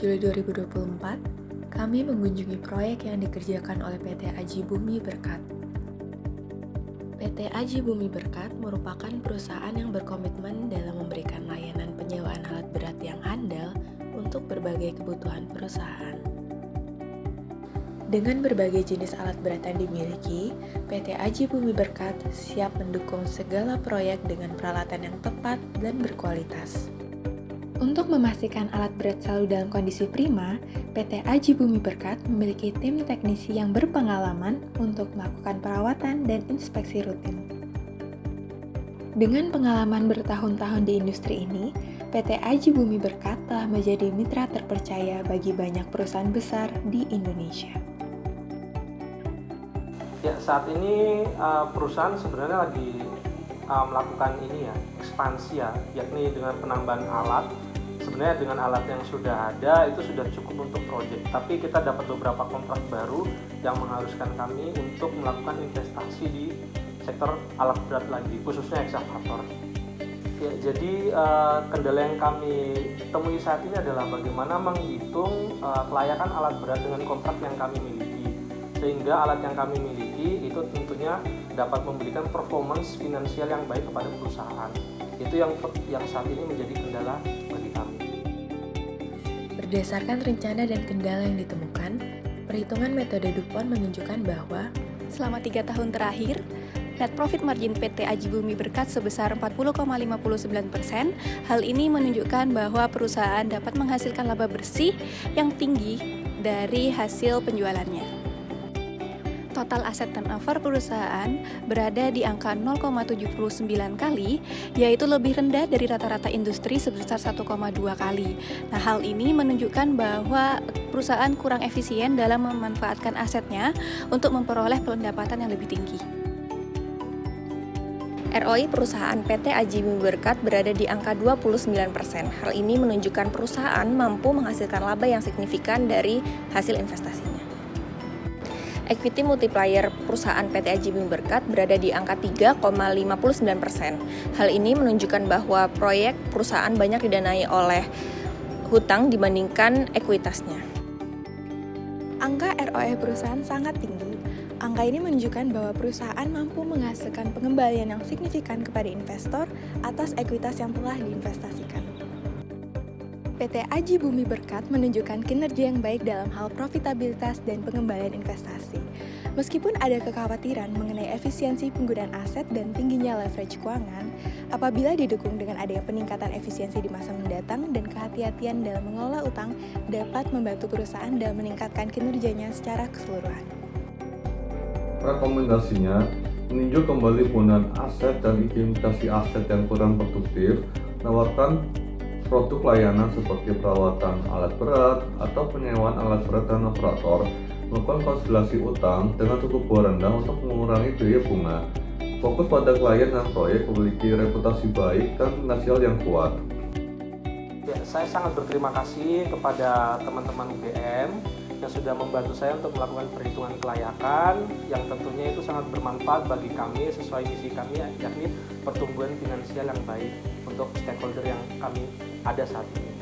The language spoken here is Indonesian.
Juli 2024, kami mengunjungi proyek yang dikerjakan oleh PT Aji Bumi Berkat. PT Aji Bumi Berkat merupakan perusahaan yang berkomitmen dalam memberikan layanan penyewaan alat berat yang handal untuk berbagai kebutuhan perusahaan. Dengan berbagai jenis alat berat yang dimiliki, PT Aji Bumi Berkat siap mendukung segala proyek dengan peralatan yang tepat dan berkualitas. Untuk memastikan alat berat selalu dalam kondisi prima, PT Aji Bumi Berkat memiliki tim teknisi yang berpengalaman untuk melakukan perawatan dan inspeksi rutin. Dengan pengalaman bertahun-tahun di industri ini, PT Aji Bumi Berkat telah menjadi mitra terpercaya bagi banyak perusahaan besar di Indonesia. Ya, saat ini perusahaan sebenarnya lagi melakukan ekspansi yakni dengan penambahan alat. Sebenarnya dengan alat yang sudah ada itu sudah cukup untuk proyek, tapi kita dapat beberapa kontrak baru yang mengharuskan kami untuk melakukan investasi di sektor alat berat lagi, khususnya ekskavator. Ya, jadi kendala yang kami temui saat ini adalah bagaimana menghitung kelayakan alat berat dengan kontrak yang kami miliki, sehingga alat yang kami miliki itu tentunya dapat memberikan performance finansial yang baik kepada perusahaan. Itu yang saat ini menjadi kendala bagi kami. Berdasarkan rencana dan kendala yang ditemukan, perhitungan metode DuPont menunjukkan bahwa selama 3 tahun terakhir, net profit margin PT Aji Bumi Berkat sebesar 40,59%. Hal ini menunjukkan bahwa perusahaan dapat menghasilkan laba bersih yang tinggi dari hasil penjualannya. Total aset turnover perusahaan berada di angka 0,79 kali, yaitu lebih rendah dari rata-rata industri sebesar 1,2 kali. Nah, hal ini menunjukkan bahwa perusahaan kurang efisien dalam memanfaatkan asetnya untuk memperoleh pendapatan yang lebih tinggi. ROI perusahaan PT Aji Bumi Berkat berada di angka 29%. Hal ini menunjukkan perusahaan mampu menghasilkan laba yang signifikan dari hasil investasinya. Equity multiplier perusahaan PT Aji Bumi Berkat berada di angka 3,59%. Hal ini menunjukkan bahwa proyek perusahaan banyak didanai oleh hutang dibandingkan ekuitasnya. Angka ROE perusahaan sangat tinggi. Angka ini menunjukkan bahwa perusahaan mampu menghasilkan pengembalian yang signifikan kepada investor atas ekuitas yang telah diinvestasikan. PT Aji Bumi Berkat menunjukkan kinerja yang baik dalam hal profitabilitas dan pengembalian investasi. Meskipun ada kekhawatiran mengenai efisiensi penggunaan aset dan tingginya leverage keuangan, apabila didukung dengan adanya peningkatan efisiensi di masa mendatang dan kehati-hatian dalam mengelola utang dapat membantu perusahaan dalam meningkatkan kinerjanya secara keseluruhan. Rekomendasinya, meninjau kembali penggunaan aset dan identifikasi aset yang kurang produktif, menawarkan produk layanan seperti perawatan alat berat atau penyewaan alat berat dan operator, melakukan konsolidasi utang dengan suku bunga rendah untuk mengurangi biaya bunga, fokus pada klien dan proyek, memiliki reputasi baik dan finansial yang kuat. Ya, saya sangat berterima kasih kepada teman-teman UGM yang sudah membantu saya untuk melakukan perhitungan kelayakan yang tentunya itu sangat bermanfaat bagi kami sesuai misi kami, yakni pertumbuhan finansial yang baik untuk stakeholder yang kami ada saat ini.